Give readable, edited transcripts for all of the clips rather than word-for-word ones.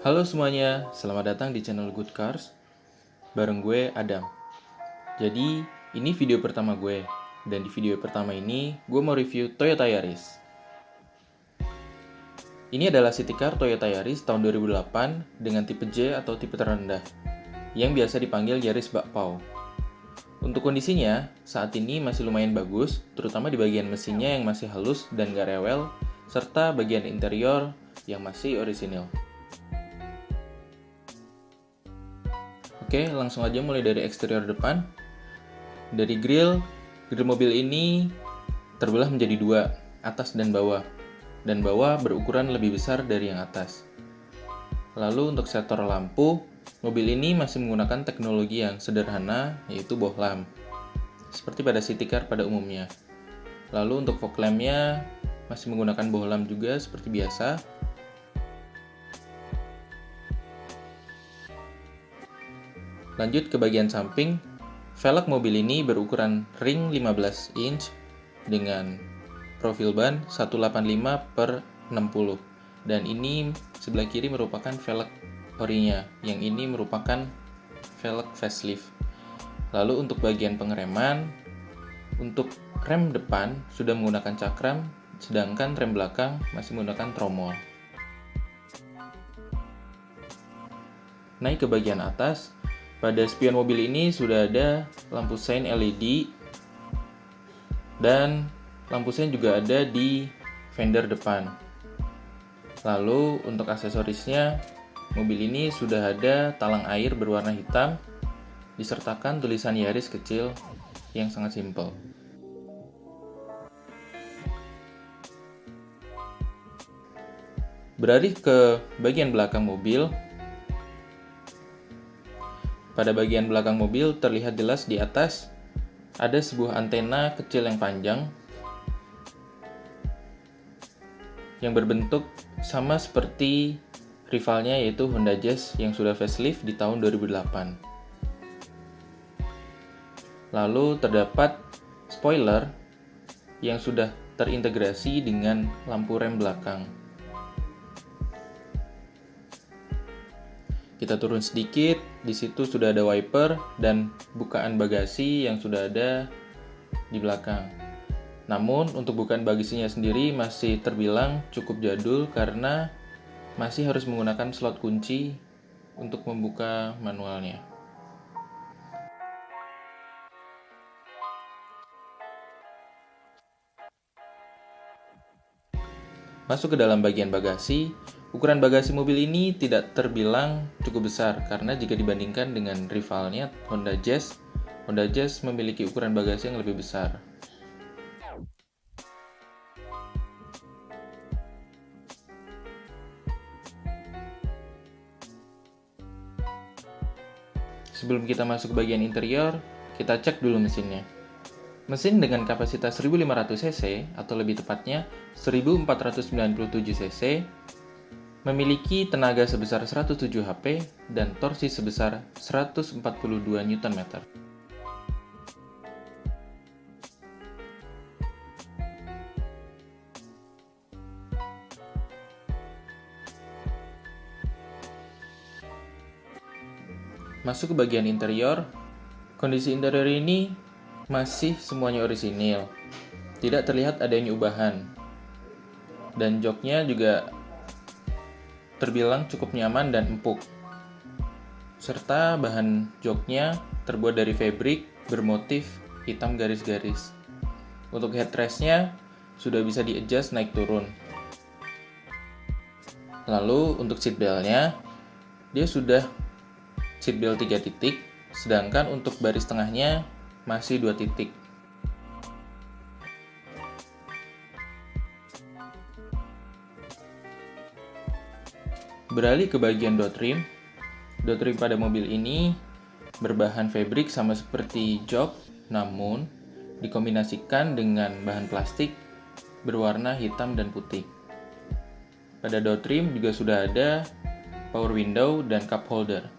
Halo semuanya, selamat datang di channel Good Cars. Bareng gue, Adam. Jadi, ini video pertama gue. Dan di video pertama ini, gue mau review Toyota Yaris. Ini adalah city car Toyota Yaris tahun 2008 dengan tipe J atau tipe terendah, yang biasa dipanggil Yaris Bakpao. Untuk kondisinya, saat ini masih lumayan bagus, terutama di bagian mesinnya yang masih halus dan gak rewel, serta bagian interior yang masih orisinil. Oke, langsung aja mulai dari eksterior depan. Dari grill mobil ini terbelah menjadi dua, atas dan bawah. Dan bawah berukuran lebih besar dari yang atas. Lalu untuk sektor lampu, mobil ini masih menggunakan teknologi yang sederhana, yaitu bohlam. Seperti pada city car pada umumnya. Lalu untuk fog lamp-nya masih menggunakan bohlam juga seperti biasa. Lanjut ke bagian samping, velg mobil ini berukuran ring 15 inch dengan profil ban 185/60 dan ini sebelah kiri merupakan velg orinya, yang ini merupakan velg facelift. Lalu untuk bagian pengereman, untuk rem depan sudah menggunakan cakram, sedangkan rem belakang masih menggunakan tromol. Naik ke bagian atas, pada spion mobil ini sudah ada lampu sein LED dan lampu sein juga ada di fender depan. Lalu untuk aksesorisnya, mobil ini sudah ada talang air berwarna hitam disertakan tulisan Yaris kecil yang sangat simpel. Beralih ke bagian belakang mobil. Pada bagian belakang mobil terlihat jelas di atas ada sebuah antena kecil yang panjang yang berbentuk sama seperti rivalnya yaitu Honda Jazz yang sudah facelift di tahun 2008. Lalu terdapat spoiler yang sudah terintegrasi dengan lampu rem belakang. Kita turun sedikit, di situ sudah ada wiper dan bukaan bagasi yang sudah ada di belakang. Namun untuk bukaan bagasinya sendiri masih terbilang cukup jadul karena masih harus menggunakan slot kunci untuk membuka manualnya. Masuk ke dalam bagian bagasi. Ukuran bagasi mobil ini tidak terbilang cukup besar karena jika dibandingkan dengan rivalnya Honda Jazz memiliki ukuran bagasi yang lebih besar. Sebelum kita masuk ke bagian interior, kita cek dulu mesinnya. Mesin dengan kapasitas 1500 cc atau lebih tepatnya 1497 cc memiliki tenaga sebesar 107 HP dan torsi sebesar 142 Nm. Masuk ke bagian interior. Kondisi interior ini masih semuanya orisinil. Tidak terlihat adanya ubahan. Dan joknya juga terbilang cukup nyaman dan empuk. Serta bahan joknya terbuat dari fabric bermotif hitam garis-garis. Untuk headrestnya sudah bisa di-adjust naik turun. Lalu untuk seatbeltnya, dia sudah seatbelt 3 titik, sedangkan untuk baris tengahnya masih 2 titik. Beralih ke bagian door trim. Door trim pada mobil ini berbahan fabric sama seperti jok, namun dikombinasikan dengan bahan plastik berwarna hitam dan putih. Pada door trim juga sudah ada power window dan cup holder.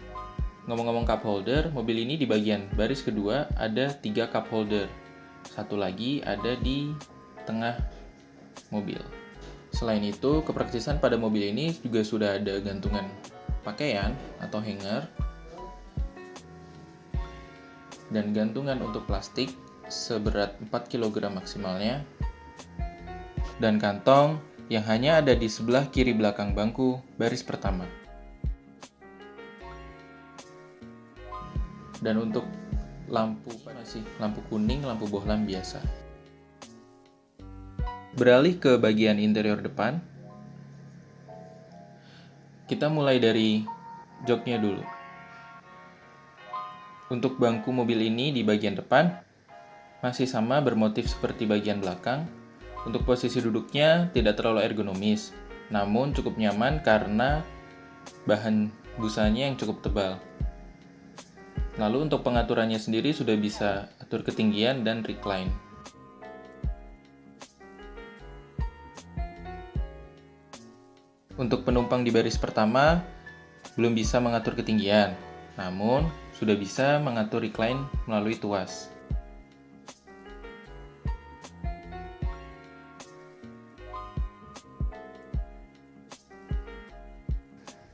Ngomong-ngomong cup holder, mobil ini di bagian baris kedua ada 3 cup holder. Satu lagi ada di tengah mobil. Selain itu, kepraktisan pada mobil ini juga sudah ada gantungan pakaian atau hanger, dan gantungan untuk plastik seberat 4 kg maksimalnya, dan kantong yang hanya ada di sebelah kiri belakang bangku baris pertama. Dan untuk lampu masih lampu kuning, lampu bohlam biasa. Beralih ke bagian interior depan, kita mulai dari joknya dulu. Untuk bangku mobil ini di bagian depan masih sama bermotif seperti bagian belakang. Untuk posisi duduknya tidak terlalu ergonomis, namun cukup nyaman karena bahan busanya yang cukup tebal. Lalu untuk pengaturannya sendiri sudah bisa atur ketinggian dan recline. Untuk penumpang di baris pertama belum bisa mengatur ketinggian, namun sudah bisa mengatur recline melalui tuas.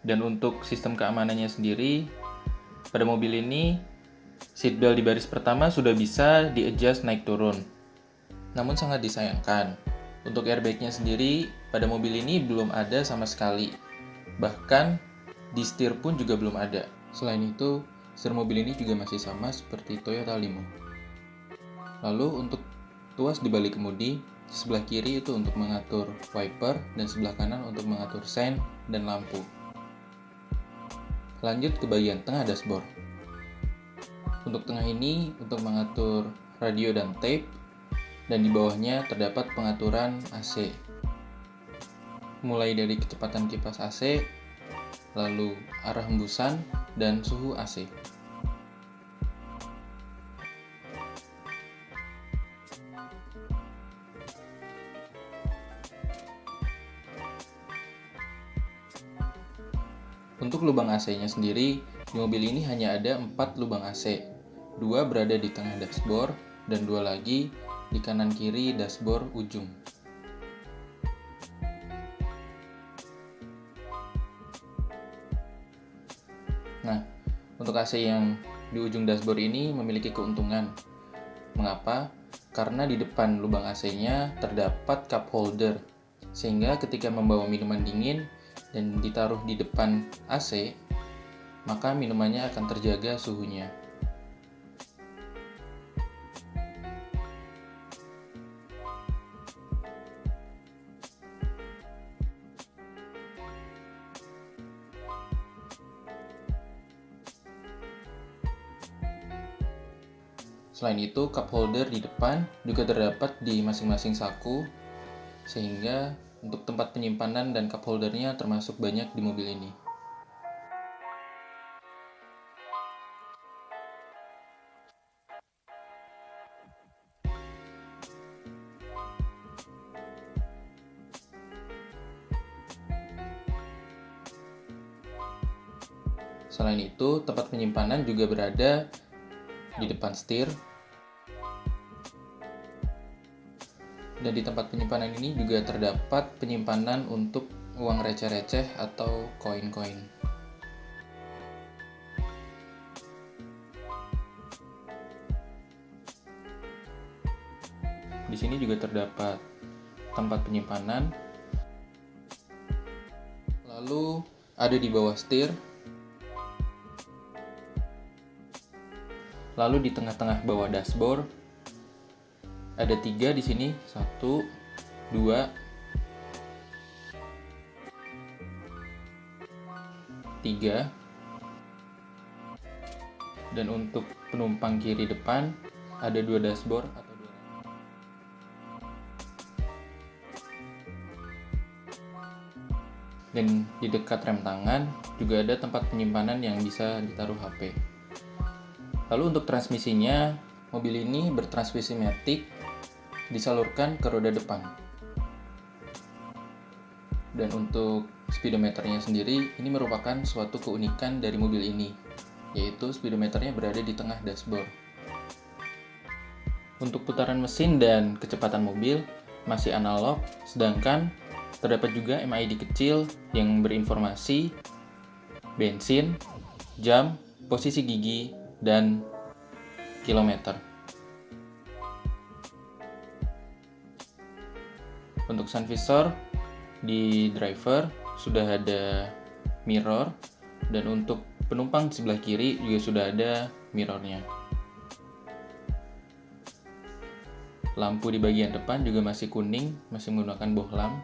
Dan untuk sistem keamanannya sendiri, pada mobil ini seatbelt di baris pertama sudah bisa di-adjust naik turun. Namun sangat disayangkan, untuk airbagnya sendiri pada mobil ini belum ada sama sekali. Bahkan di setir pun juga belum ada. Selain itu, setir mobil ini juga masih sama seperti Toyota Limo. Lalu untuk tuas di balik kemudi, sebelah kiri itu untuk mengatur wiper dan sebelah kanan untuk mengatur sein dan lampu. Lanjut ke bagian tengah dashboard. Untuk tengah ini untuk mengatur radio dan tape, dan di bawahnya terdapat pengaturan AC. Mulai dari kecepatan kipas AC, lalu arah hembusan, dan suhu AC. Untuk lubang AC-nya sendiri, di mobil ini hanya ada 4 lubang AC. 2 berada di tengah dashboard, dan 2 lagi di kanan kiri dashboard ujung. Nah, untuk AC yang di ujung dashboard ini memiliki keuntungan. Mengapa? Karena di depan lubang AC-nya terdapat cup holder, sehingga ketika membawa minuman dingin dan ditaruh di depan AC, maka minumannya akan terjaga suhunya. Selain itu, cup holder di depan juga terdapat di masing-masing saku, sehingga untuk tempat penyimpanan dan cup holdernya termasuk banyak di mobil ini. Selain itu, tempat penyimpanan juga berada di depan setir. Dan di tempat penyimpanan ini juga terdapat penyimpanan untuk uang receh-receh atau koin-koin. Di sini juga terdapat tempat penyimpanan. Lalu ada di bawah setir. Lalu di tengah-tengah bawah dashboard ada 3 di sini, 1, 2, 3. Dan untuk penumpang kiri depan ada 2 dashboard atau 2. Dan di dekat rem tangan juga ada tempat penyimpanan yang bisa ditaruh HP. Lalu untuk transmisinya, mobil ini bertransmisi matic, disalurkan ke roda depan. Dan untuk speedometernya sendiri, ini merupakan suatu keunikan dari mobil ini, yaitu speedometernya berada di tengah dashboard. Untuk putaran mesin dan kecepatan mobil masih analog, sedangkan terdapat juga MID kecil yang berinformasi bensin, jam, posisi gigi, dan kilometer. Untuk sun visor di driver sudah ada mirror, dan untuk penumpang di sebelah kiri juga sudah ada mirrornya. Lampu di bagian depan juga masih kuning, masih menggunakan bohlam.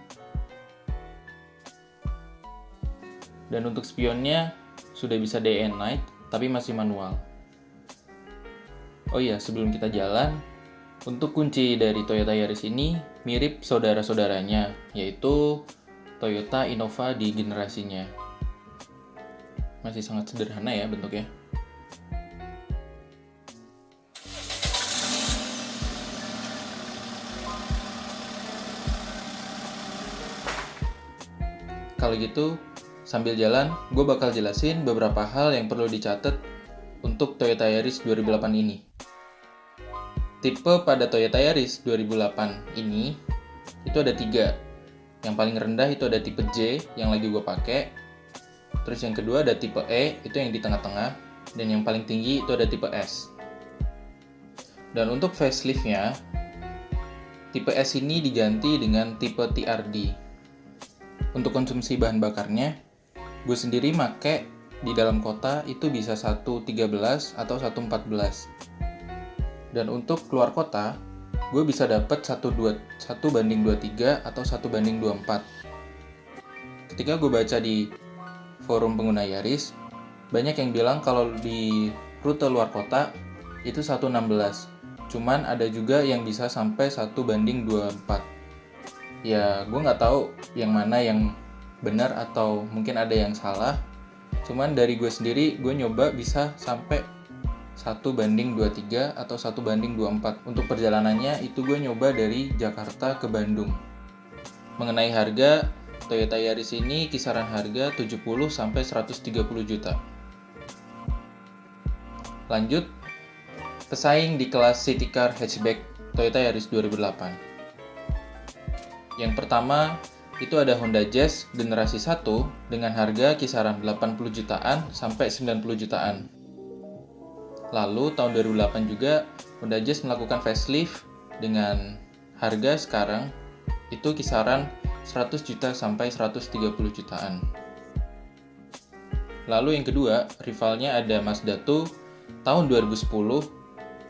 Dan untuk spionnya sudah bisa day and night, tapi masih manual. Oh iya, sebelum kita jalan, untuk kunci dari Toyota Yaris ini mirip saudara-saudaranya, yaitu Toyota Innova di generasinya. Masih sangat sederhana ya bentuknya. Kalau gitu, sambil jalan, gue bakal jelasin beberapa hal yang perlu dicatat untuk Toyota Yaris 2008 ini. Tipe pada Toyota Yaris 2008 ini itu ada 3. Yang paling rendah itu ada tipe J yang lagi gue pakai. Terus yang kedua ada tipe E, itu yang di tengah-tengah. Dan yang paling tinggi itu ada tipe S. Dan untuk facelift-nya, tipe S ini diganti dengan tipe TRD. Untuk konsumsi bahan bakarnya, gue sendiri make di dalam kota itu bisa 1.13 atau 1.14. Dan untuk keluar kota, gue bisa dapat 1:23 atau 1:24. Ketika gue baca di forum pengguna Yaris, banyak yang bilang kalau di rute luar kota itu 1:16. Cuman ada juga yang bisa sampai 1:24. Ya, gue nggak tahu yang mana yang benar atau mungkin ada yang salah. Cuman dari gue sendiri, gue nyoba bisa sampai 1:23 atau 1:24. Untuk perjalanannya itu gue nyoba dari Jakarta ke Bandung. Mengenai harga, Toyota Yaris ini kisaran harga 70 sampai 130 juta. Lanjut, pesaing di kelas city car hatchback Toyota Yaris 2008. Yang pertama, itu ada Honda Jazz generasi 1 dengan harga kisaran 80 jutaan sampai 90 jutaan. Lalu tahun 2008 juga Honda Jazz melakukan facelift dengan harga sekarang itu kisaran 100 juta sampai 130 jutaan. Lalu yang kedua, rivalnya ada Mazda 2 tahun 2010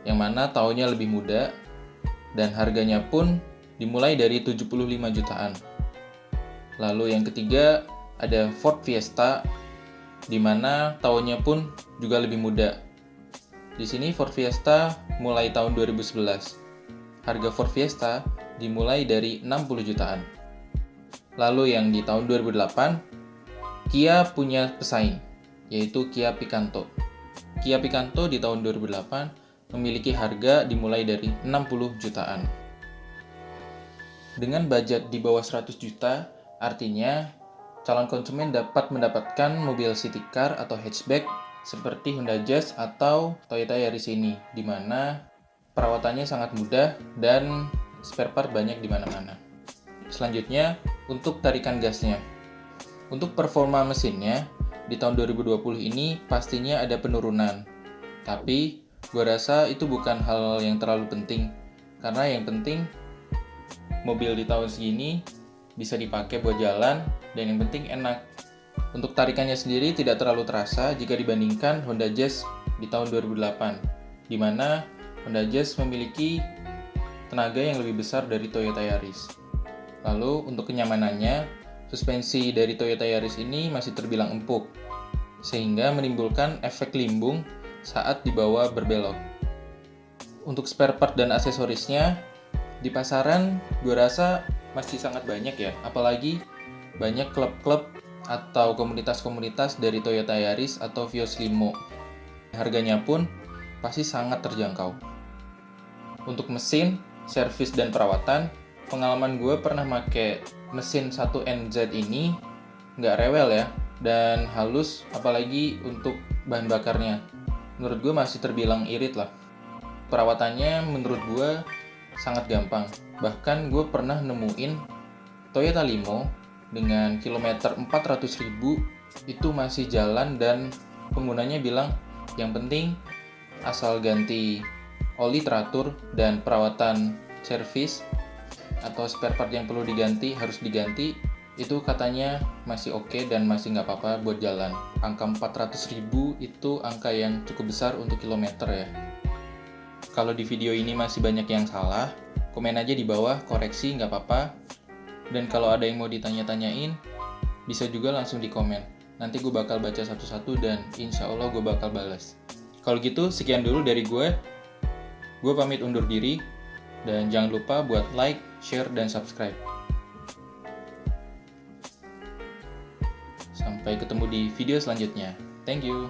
yang mana tahunnya lebih muda dan harganya pun dimulai dari 75 jutaan. Lalu yang ketiga ada Ford Fiesta di mana tahunnya pun juga lebih muda. Di sini Ford Fiesta mulai tahun 2011. Harga Ford Fiesta dimulai dari 60 jutaan. Lalu yang di tahun 2008, Kia punya pesaing, yaitu Kia Picanto. Kia Picanto di tahun 2008 memiliki harga dimulai dari 60 jutaan. Dengan budget di bawah 100 juta, artinya calon konsumen dapat mendapatkan mobil city car atau hatchback seperti Honda Jazz atau Toyota Yaris ini, di mana perawatannya sangat mudah dan spare part banyak di mana-mana. Selanjutnya, untuk tarikan gasnya. Untuk performa mesinnya, di tahun 2020 ini pastinya ada penurunan. Tapi, gue rasa itu bukan hal yang terlalu penting. Karena yang penting, mobil di tahun segini bisa dipakai buat jalan, dan yang penting enak. Untuk tarikannya sendiri tidak terlalu terasa jika dibandingkan Honda Jazz di tahun 2008, di mana Honda Jazz memiliki tenaga yang lebih besar dari Toyota Yaris. Lalu untuk kenyamanannya, suspensi dari Toyota Yaris ini masih terbilang empuk, sehingga menimbulkan efek limbung saat dibawa berbelok. Untuk spare part dan aksesorisnya, di pasaran gue rasa masih sangat banyak ya, apalagi banyak klub-klub atau komunitas-komunitas dari Toyota Yaris atau Vios Limo. Harganya pun pasti sangat terjangkau. Untuk mesin, servis, dan perawatan, pengalaman gue pernah pakai mesin 1NZ ini nggak rewel ya, dan halus, apalagi untuk bahan bakarnya. Menurut gue masih terbilang irit lah. Perawatannya menurut gue sangat gampang. Bahkan gue pernah nemuin Toyota Limo dengan kilometer 400.000 itu masih jalan dan penggunanya bilang yang penting asal ganti oli teratur dan perawatan servis atau spare part yang perlu diganti harus diganti, itu katanya masih oke dan masih nggak apa-apa buat jalan. Angka 400.000 itu angka yang cukup besar untuk kilometer ya. Kalau di video ini masih banyak yang salah, komen aja di bawah, koreksi nggak apa-apa. Dan kalau ada yang mau ditanya-tanyain, bisa juga langsung di komen. Nanti gue bakal baca satu-satu dan insya Allah gue bakal balas. Kalau gitu, sekian dulu dari gue. Gue pamit undur diri. Dan jangan lupa buat like, share, dan subscribe. Sampai ketemu di video selanjutnya. Thank you.